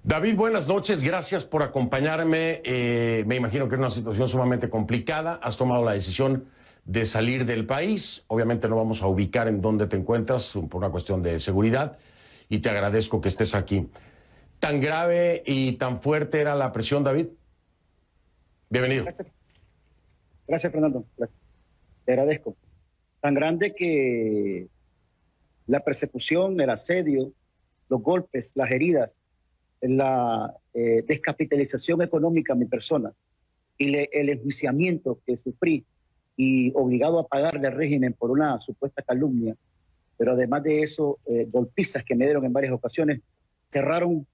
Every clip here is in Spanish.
David, buenas noches, gracias por acompañarme. Me imagino que es una situación sumamente complicada. Has tomado la decisión de salir del país. Obviamente no vamos a ubicar en dónde te encuentras por una cuestión de seguridad y te agradezco que estés aquí. ¿Tan grave y tan fuerte era la presión, David? Bienvenido. Gracias, Fernando. Gracias. Te agradezco. Tan grande que la persecución, el asedio, los golpes, las heridas, la descapitalización económica a mi persona y el enjuiciamiento que sufrí y obligado a pagarle al régimen por una supuesta calumnia, pero además de eso, golpizas que me dieron en varias ocasiones, cerraron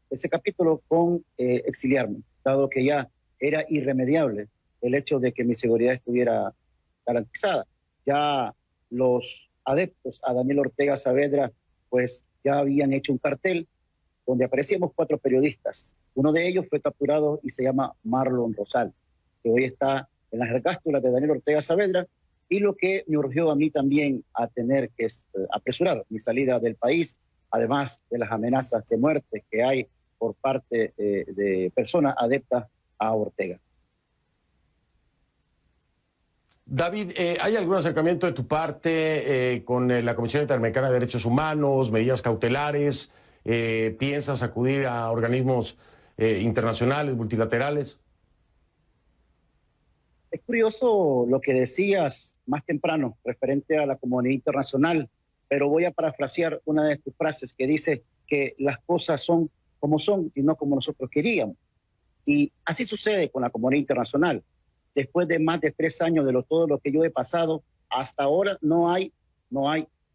ese capítulo con exiliarme, dado que ya era irremediable el hecho de que mi seguridad estuviera garantizada. Ya los adeptos a Daniel Ortega Saavedra pues ya habían hecho un cartel donde aparecíamos 4 periodistas. Uno de ellos fue capturado y se llama Marlon Rosal, que hoy está en las recástulas de Daniel Ortega Saavedra, y lo que me urgió a mí también a tener que apresurar mi salida del país, además de las amenazas de muerte que hay por parte de personas adeptas a Ortega. David, ¿hay algún acercamiento de tu parte con la Comisión Interamericana de Derechos Humanos, medidas cautelares? ¿Piensas acudir a organismos internacionales, multilaterales? Es curioso lo que decías más temprano referente a la comunidad internacional, pero voy a parafrasear una de tus frases que dice que las cosas son como son y no como nosotros queríamos. Y así sucede con la comunidad internacional. Después de más de 3 años de todo lo que yo he pasado, hasta ahora no hay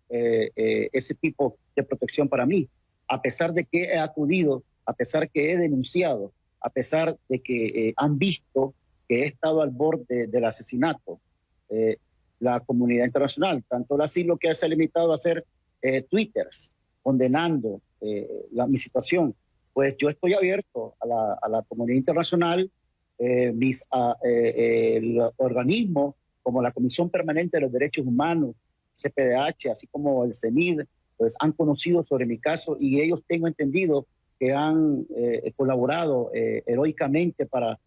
ese tipo de protección para mí. A pesar de que he acudido, a pesar que he denunciado, a pesar de que han visto que he estado al borde del asesinato, la comunidad internacional, tanto así lo que se ha limitado a hacer twitters condenando mi situación, pues yo estoy abierto a la comunidad internacional. El organismo como la Comisión Permanente de los Derechos Humanos, CPDH, así como el CENID, pues han conocido sobre mi caso y ellos tengo entendido que han colaborado heroicamente para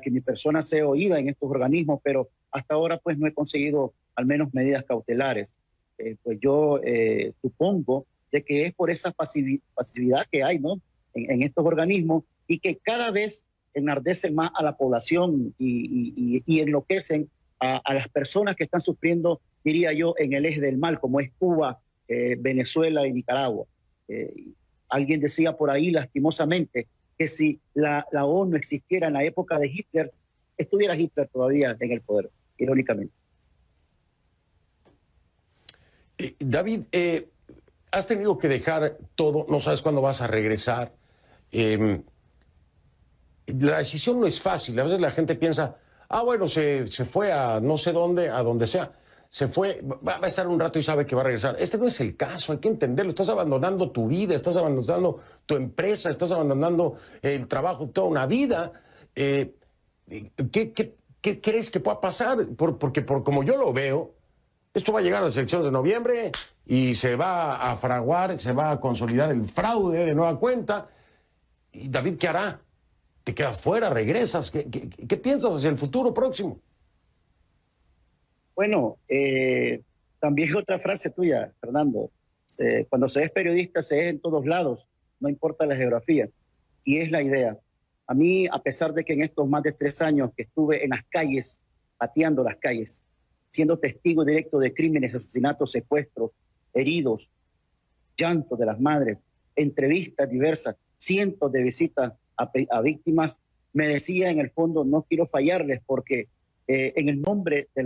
que mi persona sea oída en estos organismos, pero hasta ahora pues no he conseguido al menos medidas cautelares. Pues yo supongo de que es por esa pasividad que hay, ¿no?, en estos organismos, y que cada vez enardecen más a la población y enloquecen a las personas que están sufriendo, diría yo, en el eje del mal, como es Cuba, Venezuela y Nicaragua. Alguien decía por ahí, lastimosamente, que si la ONU existiera en la época de Hitler, estuviera Hitler todavía en el poder, irónicamente. David, has tenido que dejar todo, no sabes cuándo vas a regresar. La decisión no es fácil. A veces la gente piensa, bueno, se fue a no sé dónde, a donde sea. Se fue, va a estar un rato y sabe que va a regresar. Este no es el caso, hay que entenderlo. Estás abandonando tu vida, estás abandonando tu empresa, estás abandonando el trabajo, toda una vida. ¿Qué crees que pueda pasar? Porque como yo lo veo, esto va a llegar a las elecciones de noviembre y se va a fraguar, se va a consolidar el fraude de nueva cuenta. ¿Y David qué hará? ¿Te quedas fuera? ¿Regresas? ¿Qué piensas hacia el futuro próximo? Bueno, también otra frase tuya, Fernando. Cuando se es periodista, se es en todos lados, no importa la geografía. Y es la idea. A mí, a pesar de que en estos más de 3 años que estuve en las calles, pateando las calles, siendo testigo directo de crímenes, asesinatos, secuestros, heridos, llanto de las madres, entrevistas diversas, cientos de visitas a víctimas, me decía en el fondo, no quiero fallarles porque en el nombre de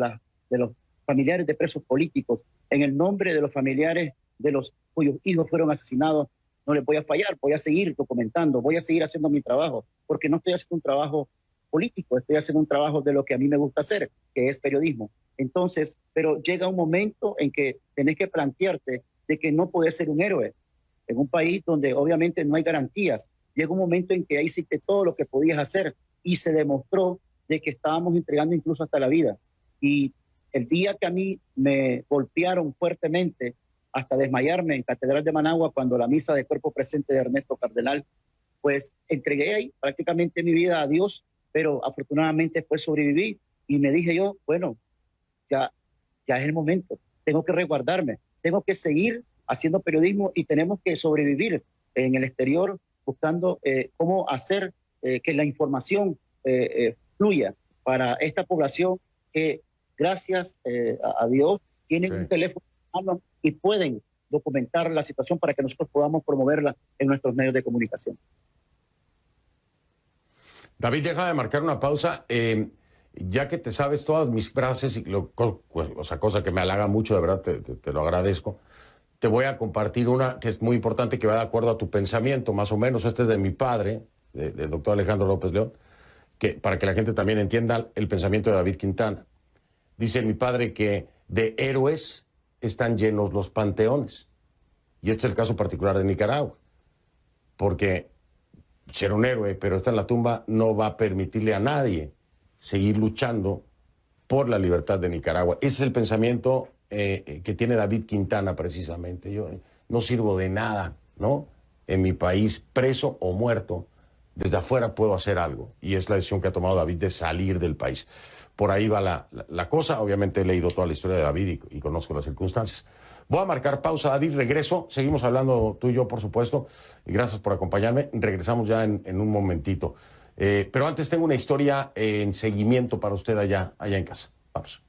los familiares de presos políticos, en el nombre de los familiares de los cuyos hijos fueron asesinados, no les voy a fallar, voy a seguir documentando, voy a seguir haciendo mi trabajo, porque no estoy haciendo un trabajo político, estoy haciendo un trabajo de lo que a mí me gusta hacer, que es periodismo. Entonces, pero llega un momento en que tenés que plantearte de que no podés ser un héroe en un país donde obviamente no hay garantías. Llega un momento en que ahí hiciste todo lo que podías hacer y se demostró de que estábamos entregando incluso hasta la vida. Y el día que a mí me golpearon fuertemente hasta desmayarme en Catedral de Managua cuando la misa de cuerpo presente de Ernesto Cardenal, pues entregué ahí prácticamente mi vida a Dios, pero afortunadamente pues sobreviví y me dije yo, bueno, ya, ya es el momento, tengo que resguardarme, tengo que seguir haciendo periodismo y tenemos que sobrevivir en el exterior buscando cómo hacer que la información fluya para esta población que gracias a Dios tienen un teléfono en mano y pueden documentar la situación para que nosotros podamos promoverla en nuestros medios de comunicación. David, deja de marcar una pausa. Ya que te sabes todas mis frases, y cosa que me halaga mucho, de verdad, te lo agradezco. Te voy a compartir una que es muy importante, que va de acuerdo a tu pensamiento, más o menos. Este es de mi padre, del doctor Alejandro López León, que, para que la gente también entienda el pensamiento de David Quintana. Dice mi padre que de héroes están llenos los panteones. Y este es el caso particular de Nicaragua. Porque ser un héroe, pero está en la tumba, no va a permitirle a nadie seguir luchando por la libertad de Nicaragua. Ese es el pensamiento que tiene David Quintana, precisamente. Yo no sirvo de nada, ¿no? En mi país, preso o muerto, desde afuera puedo hacer algo. Y es la decisión que ha tomado David de salir del país. Por ahí va la cosa. Obviamente he leído toda la historia de David y conozco las circunstancias. Voy a marcar pausa, David, regreso. Seguimos hablando tú y yo, por supuesto. Y gracias por acompañarme. Regresamos ya en un momentito. Pero antes tengo una historia en seguimiento para usted allá en casa. Vamos.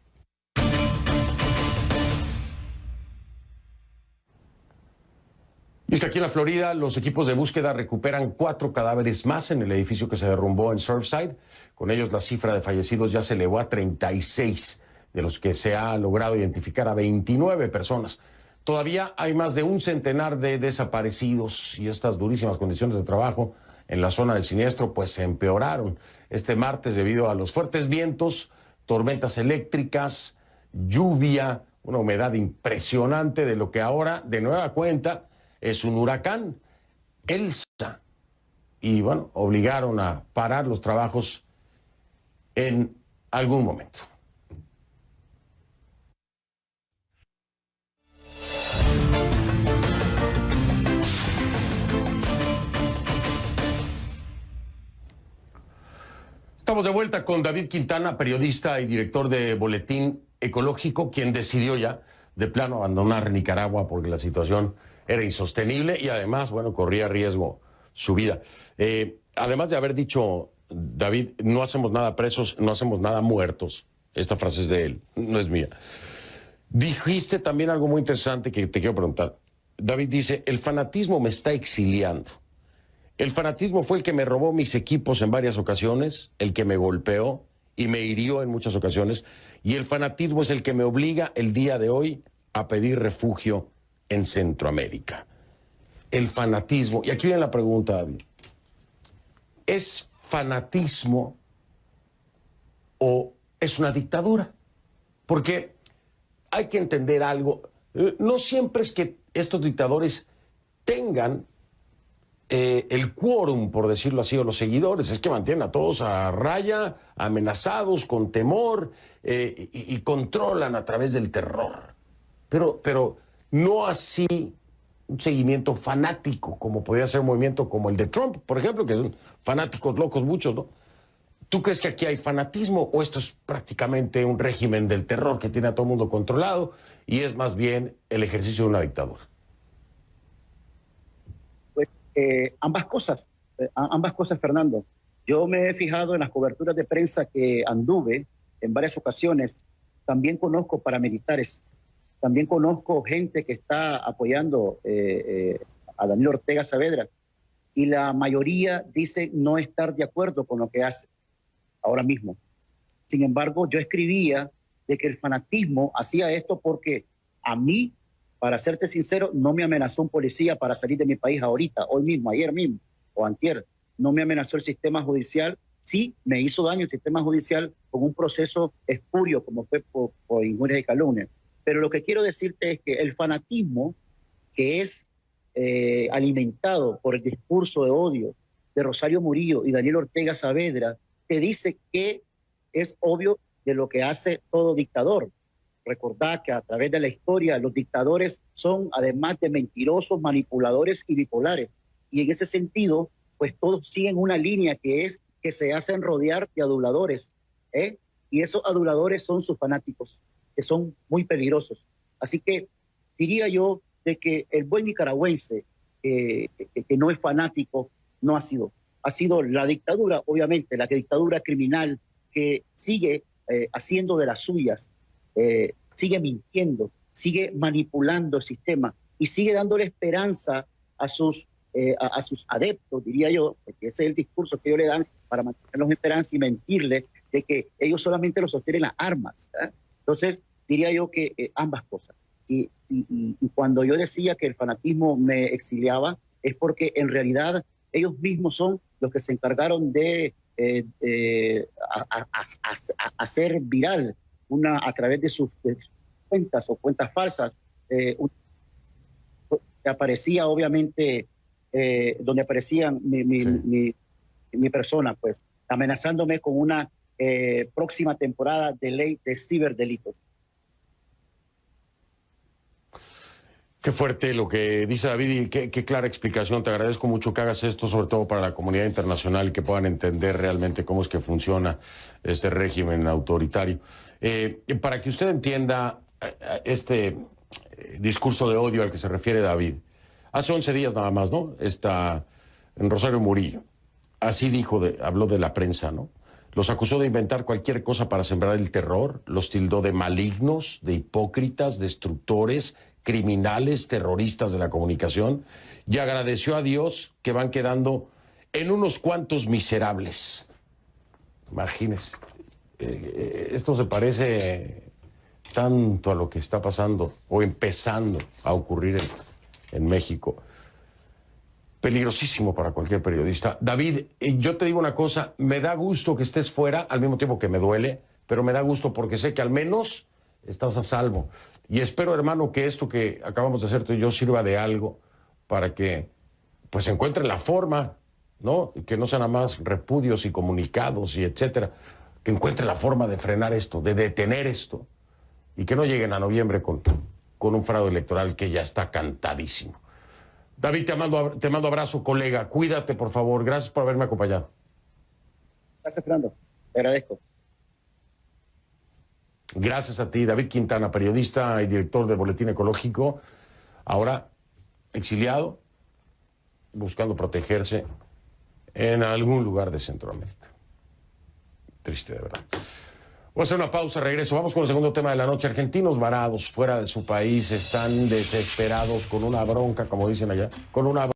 Y es que aquí en la Florida los equipos de búsqueda recuperan 4 cadáveres más en el edificio que se derrumbó en Surfside. Con ellos la cifra de fallecidos ya se elevó a 36, de los que se ha logrado identificar a 29 personas. Todavía hay más de un centenar de desaparecidos y estas durísimas condiciones de trabajo en la zona del siniestro pues se empeoraron este martes debido a los fuertes vientos, tormentas eléctricas, lluvia, una humedad impresionante de lo que ahora de nueva cuenta es un huracán, Elsa. Y bueno, obligaron a parar los trabajos en algún momento. Estamos de vuelta con David Quintana, periodista y director de Boletín Ecológico, quien decidió ya de plano abandonar Nicaragua porque la situación era insostenible y además, bueno, corría riesgo su vida. Además de haber dicho, David, no hacemos nada presos, no hacemos nada muertos. Esta frase es de él, no es mía. Dijiste también algo muy interesante que te quiero preguntar. David dice, el fanatismo me está exiliando. El fanatismo fue el que me robó mis equipos en varias ocasiones, el que me golpeó y me hirió en muchas ocasiones, y el fanatismo es el que me obliga el día de hoy a pedir refugio en Centroamérica. El fanatismo, y aquí viene la pregunta, David, ¿es fanatismo o es una dictadura? Porque hay que entender algo, no siempre es que estos dictadores tengan el quórum, por decirlo así, o los seguidores, es que mantienen a todos a raya, amenazados, con temor, y controlan a través del terror. Pero no así un seguimiento fanático, como podría ser un movimiento como el de Trump, por ejemplo, que son fanáticos locos muchos, ¿no? ¿Tú crees que aquí hay fanatismo o esto es prácticamente un régimen del terror que tiene a todo el mundo controlado y es más bien el ejercicio de una dictadura? Ambas cosas, Fernando. Yo me he fijado en las coberturas de prensa que anduve en varias ocasiones. También conozco paramilitares, también conozco gente que está apoyando a Daniel Ortega Saavedra y la mayoría dice no estar de acuerdo con lo que hace ahora mismo. Sin embargo, yo escribía de que el fanatismo hacía esto porque a mí, para serte sincero, no me amenazó un policía para salir de mi país ahorita, hoy mismo, ayer mismo o antier. No me amenazó el sistema judicial. Sí, me hizo daño el sistema judicial con un proceso espurio como fue por injurias y calumnias. Pero lo que quiero decirte es que el fanatismo que es alimentado por el discurso de odio de Rosario Murillo y Daniel Ortega Saavedra te dice que es obvio de lo que hace todo dictador. Recordad que a través de la historia los dictadores son, además de mentirosos, manipuladores y bipolares. Y en ese sentido, pues todos siguen una línea que es que se hacen rodear de aduladores, y esos aduladores son sus fanáticos, que son muy peligrosos. Así que diría yo de que el buen nicaragüense, que no es fanático, no ha sido. Ha sido la dictadura, obviamente, la dictadura criminal que sigue haciendo de las suyas, sigue mintiendo, sigue manipulando el sistema y sigue dándole esperanza a sus adeptos, diría yo, porque ese es el discurso que ellos le dan para mantenerlos en esperanza y mentirles de que ellos solamente los sostienen las armas. Entonces, diría yo que ambas cosas. Y cuando yo decía que el fanatismo me exiliaba, es porque en realidad ellos mismos son los que se encargaron de hacer viral a través de sus cuentas o cuentas falsas, que aparecía obviamente, donde aparecían mi persona, pues, amenazándome con una próxima temporada de ley de ciberdelitos. Qué fuerte lo que dice David y qué clara explicación. Te agradezco mucho que hagas esto, sobre todo para la comunidad internacional y que puedan entender realmente cómo es que funciona este régimen autoritario. Para que usted entienda este discurso de odio al que se refiere David, hace 11 días nada más, ¿no? Está en Rosario Murillo. Así dijo, habló de la prensa, ¿no? Los acusó de inventar cualquier cosa para sembrar el terror, los tildó de malignos, de hipócritas, destructores, criminales, terroristas de la comunicación, y agradeció a Dios que van quedando en unos cuantos miserables. Imagínense, esto se parece tanto a lo que está pasando o empezando a ocurrir en México. Peligrosísimo para cualquier periodista. David, yo te digo una cosa, me da gusto que estés fuera, al mismo tiempo que me duele, pero me da gusto porque sé que al menos estás a salvo. Y espero, hermano, que esto que acabamos de hacer tú y yo sirva de algo para que pues encuentren la forma, ¿no? Que no sean nada más repudios y comunicados y etcétera. Que encuentren la forma de frenar esto, de detener esto. Y que no lleguen a noviembre con un fraude electoral que ya está cantadísimo. David, te mando abrazo, colega. Cuídate, por favor. Gracias por haberme acompañado. Gracias, Fernando. Te agradezco. Gracias a ti, David Quintana, periodista y director de Boletín Ecológico, ahora exiliado, buscando protegerse en algún lugar de Centroamérica. Triste, de verdad. Voy a hacer una pausa, regreso. Vamos con el segundo tema de la noche. Argentinos varados fuera de su país están desesperados con una bronca, como dicen allá, con una